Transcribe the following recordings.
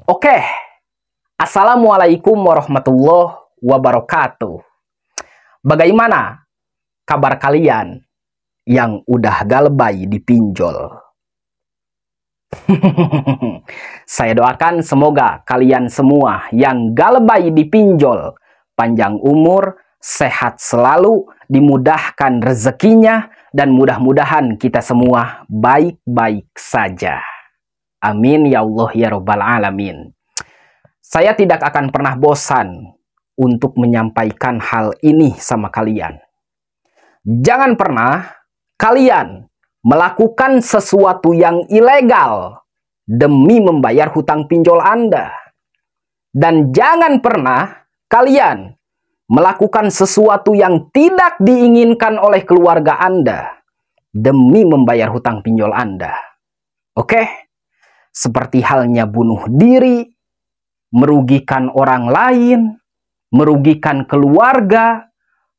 Oke, Assalamualaikum warahmatullahi wabarakatuh. Bagaimana kabar kalian yang udah galbay di pinjol? Saya doakan semoga kalian semua yang galbay di pinjol panjang umur, sehat selalu, dimudahkan rezekinya, dan mudah-mudahan kita semua baik-baik saja. Amin ya Allah ya Rabbal Alamin. Saya tidak akan pernah bosan untuk menyampaikan hal ini sama kalian. Jangan pernah kalian melakukan sesuatu yang ilegal demi membayar hutang pinjol Anda. Dan jangan pernah kalian melakukan sesuatu yang tidak diinginkan oleh keluarga Anda demi membayar hutang pinjol Anda. Oke? Seperti halnya bunuh diri, merugikan orang lain, merugikan keluarga,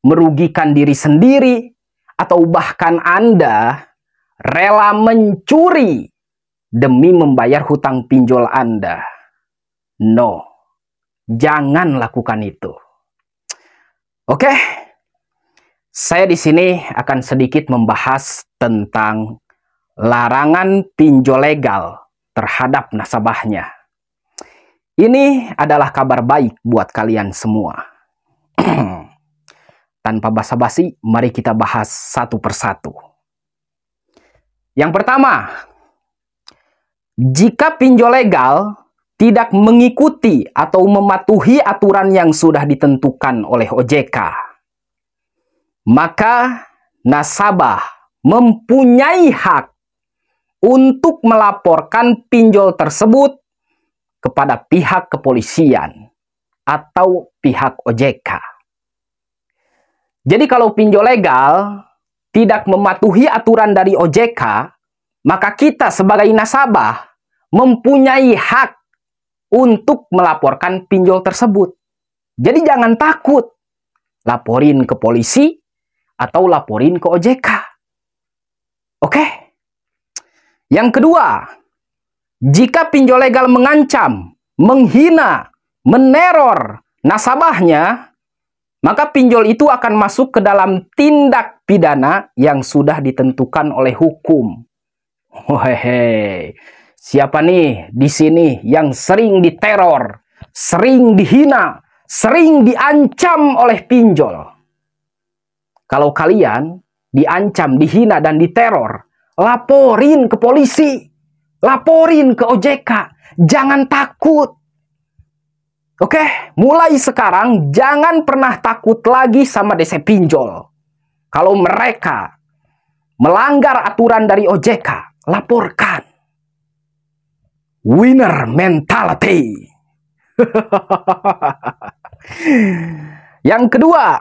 merugikan diri sendiri, atau bahkan Anda rela mencuri demi membayar hutang pinjol Anda. No, jangan lakukan itu. Oke, saya di sini akan sedikit membahas tentang larangan pinjol legal terhadap nasabahnya. Ini adalah kabar baik buat kalian semua. Tanpa basa-basi, mari kita bahas satu persatu. Yang pertama, jika pinjol legal tidak mengikuti atau mematuhi aturan yang sudah ditentukan oleh OJK, maka nasabah mempunyai hak untuk melaporkan pinjol tersebut kepada pihak kepolisian atau pihak OJK. Jadi kalau pinjol legal tidak mematuhi aturan dari OJK, maka kita sebagai nasabah mempunyai hak untuk melaporkan pinjol tersebut. Jadi jangan takut, laporin ke polisi atau laporin ke OJK. Oke? Yang kedua, jika pinjol legal mengancam, menghina, meneror nasabahnya, maka pinjol itu akan masuk ke dalam tindak pidana yang sudah ditentukan oleh hukum. Hehehe. Siapa nih di sini yang sering diteror, sering dihina, sering diancam oleh pinjol? Kalau kalian diancam, dihina, dan diteror, laporin ke polisi, laporin ke OJK, jangan takut. Oke, mulai sekarang jangan pernah takut lagi sama DC pinjol. Kalau mereka melanggar aturan dari OJK, laporkan. Winner mentality. Yang kedua,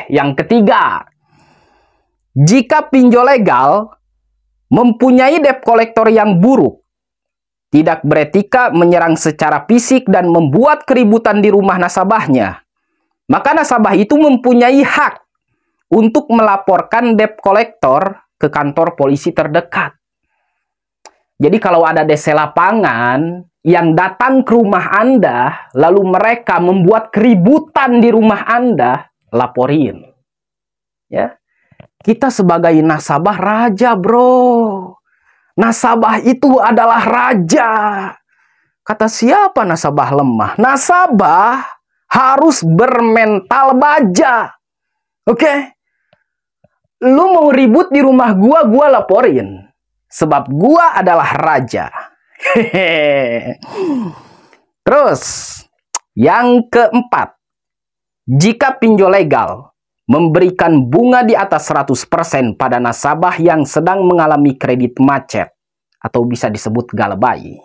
yang ketiga, jika pinjol legal mempunyai debt collector yang buruk, tidak beretika, menyerang secara fisik, dan membuat keributan di rumah nasabahnya, maka nasabah itu mempunyai hak untuk melaporkan debt collector ke kantor polisi terdekat. Jadi kalau ada DC lapangan yang datang ke rumah Anda, lalu mereka membuat keributan di rumah Anda, laporin. Ya. Kita sebagai nasabah raja, bro. Nasabah itu adalah raja. Kata siapa nasabah lemah? Nasabah harus bermental baja. Oke? Lu mau ribut di rumah gua laporin. Sebab gua adalah raja. Hehehe. Terus, yang keempat. Jika pinjol legal memberikan bunga di atas 100% pada nasabah yang sedang mengalami kredit macet atau bisa disebut galbay,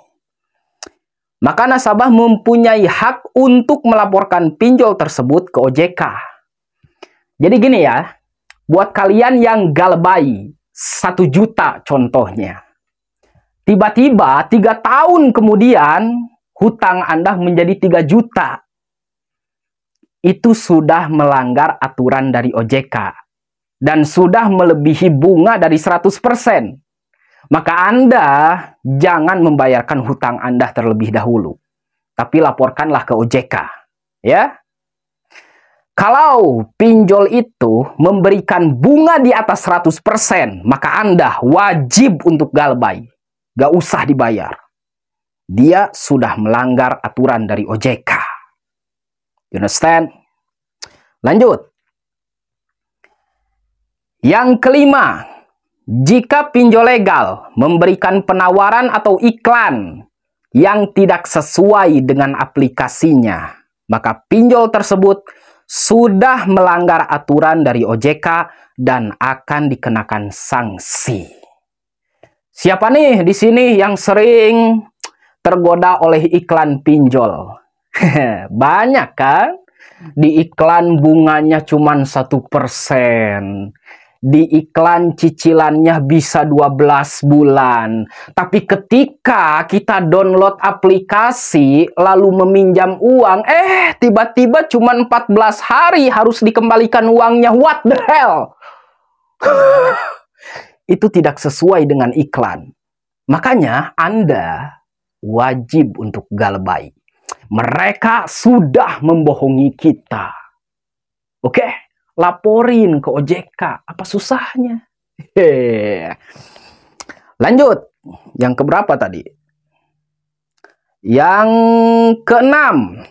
maka nasabah mempunyai hak untuk melaporkan pinjol tersebut ke OJK. Jadi gini ya, buat kalian yang galbay 1 juta contohnya, tiba-tiba 3 tahun kemudian hutang Anda menjadi 3 juta. Itu sudah melanggar aturan dari OJK dan sudah melebihi bunga dari 100%. maka Anda jangan membayarkan hutang Anda terlebih dahulu, tapi laporkanlah ke OJK, ya. Kalau pinjol itu memberikan bunga di atas 100%, maka Anda wajib untuk galbay. Gak usah dibayar. Dia sudah melanggar aturan dari OJK. You understand? Lanjut. Yang kelima, jika pinjol legal memberikan penawaran atau iklan yang tidak sesuai dengan aplikasinya, maka pinjol tersebut sudah melanggar aturan dari OJK dan akan dikenakan sanksi. Siapa nih di sini yang sering tergoda oleh iklan pinjol? Banyak kan? Di iklan bunganya cuma 1%. Di iklan cicilannya bisa 12 bulan. Tapi ketika kita download aplikasi lalu meminjam uang, tiba-tiba cuma 14 hari harus dikembalikan uangnya. What the hell? Itu tidak sesuai dengan iklan. Makanya Anda wajib untuk galbay. Mereka sudah membohongi kita. Oke? Laporin ke OJK. Apa susahnya? Lanjut. Yang keberapa tadi? Yang keenam.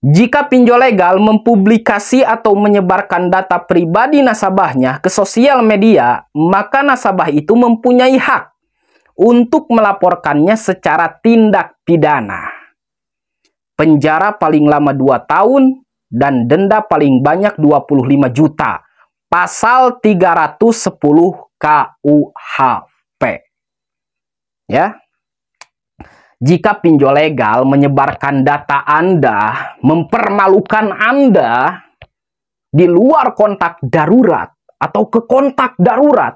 Jika pinjol legal mempublikasi atau menyebarkan data pribadi nasabahnya ke sosial media, maka nasabah itu mempunyai hak untuk melaporkannya secara tindak pidana. Penjara paling lama 2 tahun dan denda paling banyak 25 juta. Pasal 310 KUHP. Ya. Jika pinjol legal menyebarkan data Anda, mempermalukan Anda di luar kontak darurat atau ke kontak darurat,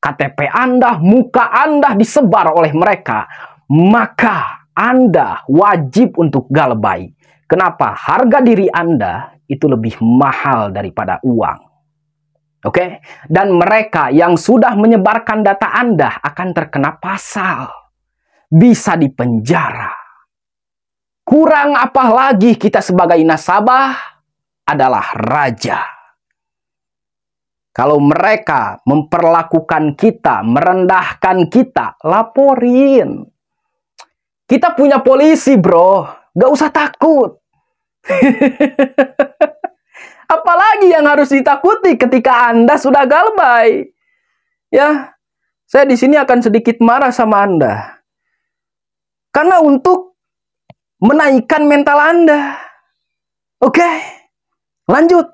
KTP Anda, muka Anda disebar oleh mereka, maka Anda wajib untuk galbay. Kenapa? Harga diri Anda itu lebih mahal daripada uang. Oke? Dan mereka yang sudah menyebarkan data Anda akan terkena pasal. Bisa dipenjara. Kurang apa lagi kita sebagai nasabah adalah raja. Kalau mereka memperlakukan kita, merendahkan kita, laporin. Kita punya polisi, bro. Gak usah takut. Apalagi yang harus ditakuti ketika Anda sudah galbay. Ya, saya di sini akan sedikit marah sama Anda. Karena untuk menaikkan mental Anda. Oke, lanjut.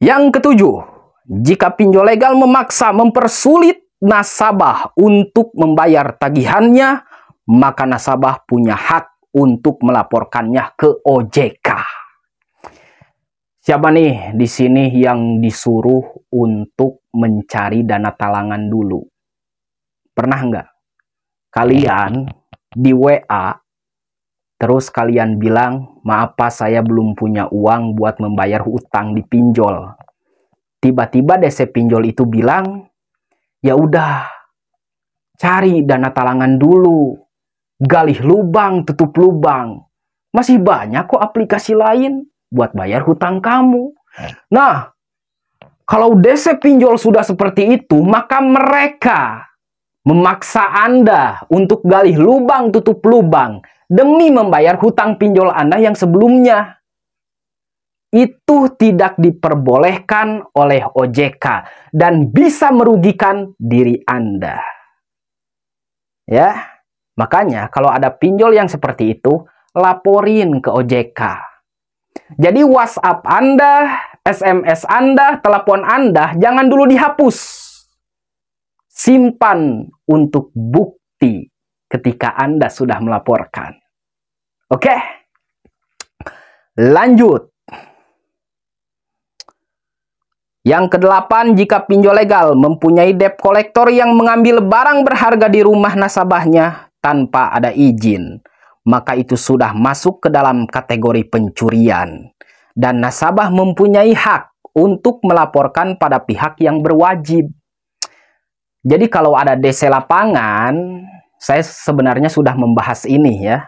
Yang ketujuh, jika pinjol legal memaksa mempersulit nasabah untuk membayar tagihannya, maka nasabah punya hak untuk melaporkannya ke OJK. Siapa nih di sini yang disuruh untuk mencari dana talangan dulu? Pernah nggak kalian di WA, terus kalian bilang, maaf Pak, saya belum punya uang buat membayar utang di pinjol. Tiba-tiba DC pinjol itu bilang, ya udah, cari dana talangan dulu. Galih lubang, tutup lubang. Masih banyak kok aplikasi lain buat bayar hutang kamu. Nah, kalau DC pinjol sudah seperti itu, maka mereka memaksa Anda untuk galih lubang, tutup lubang demi membayar hutang pinjol Anda yang sebelumnya. Itu tidak diperbolehkan oleh OJK dan bisa merugikan diri Anda. Ya. Makanya kalau ada pinjol yang seperti itu, laporin ke OJK. Jadi WhatsApp Anda, SMS Anda, telepon Anda, jangan dulu dihapus. Simpan untuk bukti ketika Anda sudah melaporkan. Oke? Lanjut. Yang kedelapan, jika pinjol legal mempunyai debt collector yang mengambil barang berharga di rumah nasabahnya tanpa ada izin, maka itu sudah masuk ke dalam kategori pencurian. Dan nasabah mempunyai hak untuk melaporkan pada pihak yang berwajib. Jadi kalau ada DC lapangan, saya sebenarnya sudah membahas ini ya.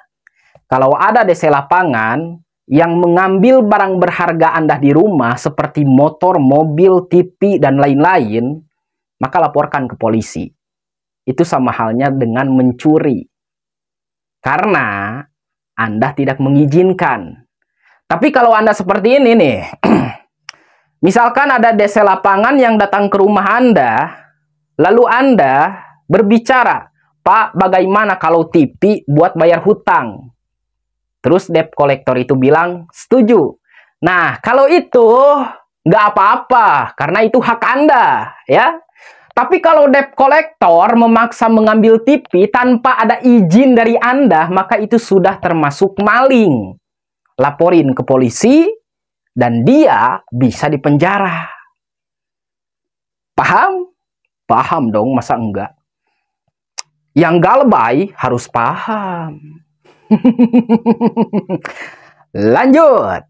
Kalau ada DC lapangan yang mengambil barang berharga Anda di rumah seperti motor, mobil, TV, dan lain-lain, maka laporkan ke polisi. Itu sama halnya dengan mencuri. Karena Anda tidak mengizinkan. Tapi kalau Anda seperti ini nih, misalkan ada DC lapangan yang datang ke rumah Anda, lalu Anda berbicara, "Pak, bagaimana kalau TV buat bayar hutang?" Terus debt collector itu bilang, "Setuju." Nah, kalau itu nggak apa-apa, karena itu hak Anda, ya. Tapi kalau debt collector memaksa mengambil TV tanpa ada izin dari Anda, maka itu sudah termasuk maling. Laporin ke polisi, dan dia bisa dipenjara. Paham? Paham dong, masa enggak? Yang gak lebay harus paham. Lanjut.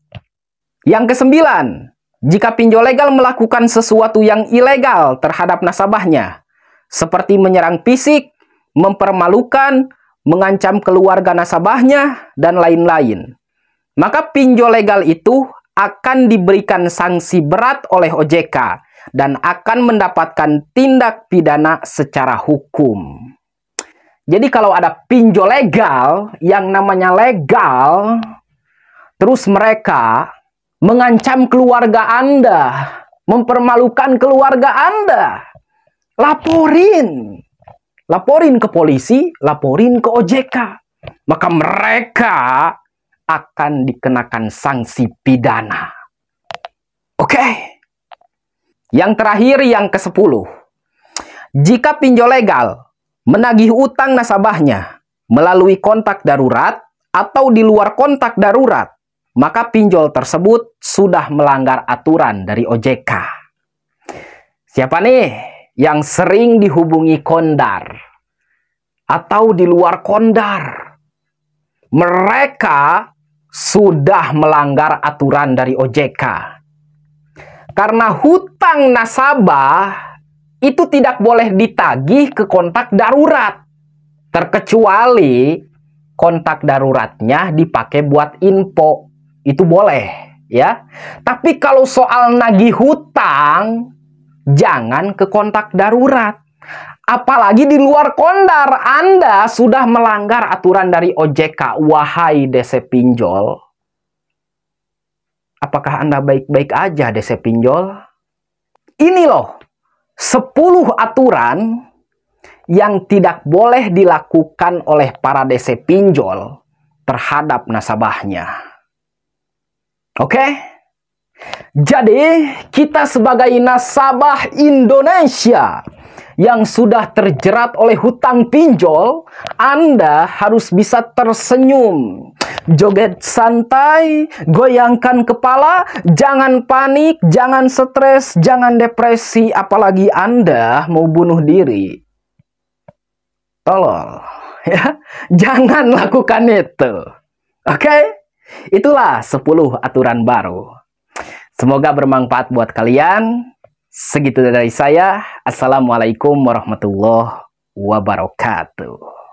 Yang kesembilan, jika pinjol legal melakukan sesuatu yang ilegal terhadap nasabahnya, seperti menyerang fisik, mempermalukan, mengancam keluarga nasabahnya, dan lain-lain, maka pinjol legal itu akan diberikan sanksi berat oleh OJK dan akan mendapatkan tindak pidana secara hukum. Jadi kalau ada pinjol legal yang namanya legal, terus mereka mengancam keluarga Anda, mempermalukan keluarga Anda, laporin. Laporin ke polisi, laporin ke OJK. Maka mereka akan dikenakan sanksi pidana. Oke. Yang terakhir, yang ke-10. Jika pinjol legal menagih utang nasabahnya melalui kontak darurat atau di luar kontak darurat, maka pinjol tersebut sudah melanggar aturan dari OJK. Siapa nih yang sering dihubungi kondar atau di luar kondar? Mereka sudah melanggar aturan dari OJK. Karena hutang nasabah itu tidak boleh ditagih ke kontak darurat, terkecuali kontak daruratnya dipakai buat info. Itu boleh, ya. Tapi kalau soal nagih hutang, jangan ke kontak darurat. Apalagi di luar kondar, Anda sudah melanggar aturan dari OJK. Wahai DC pinjol, apakah Anda baik-baik aja DC pinjol? Ini loh 10 aturan yang tidak boleh dilakukan oleh para DC pinjol terhadap nasabahnya. Oke? Jadi, kita sebagai nasabah Indonesia yang sudah terjerat oleh hutang pinjol, Anda harus bisa tersenyum, joget santai, goyangkan kepala, jangan panik, jangan stres, jangan depresi, apalagi Anda mau bunuh diri. Tolong, ya, jangan lakukan itu. Oke? Itulah 10 aturan baru. Semoga bermanfaat buat kalian. Segitu dari saya. Assalamualaikum warahmatullahi wabarakatuh.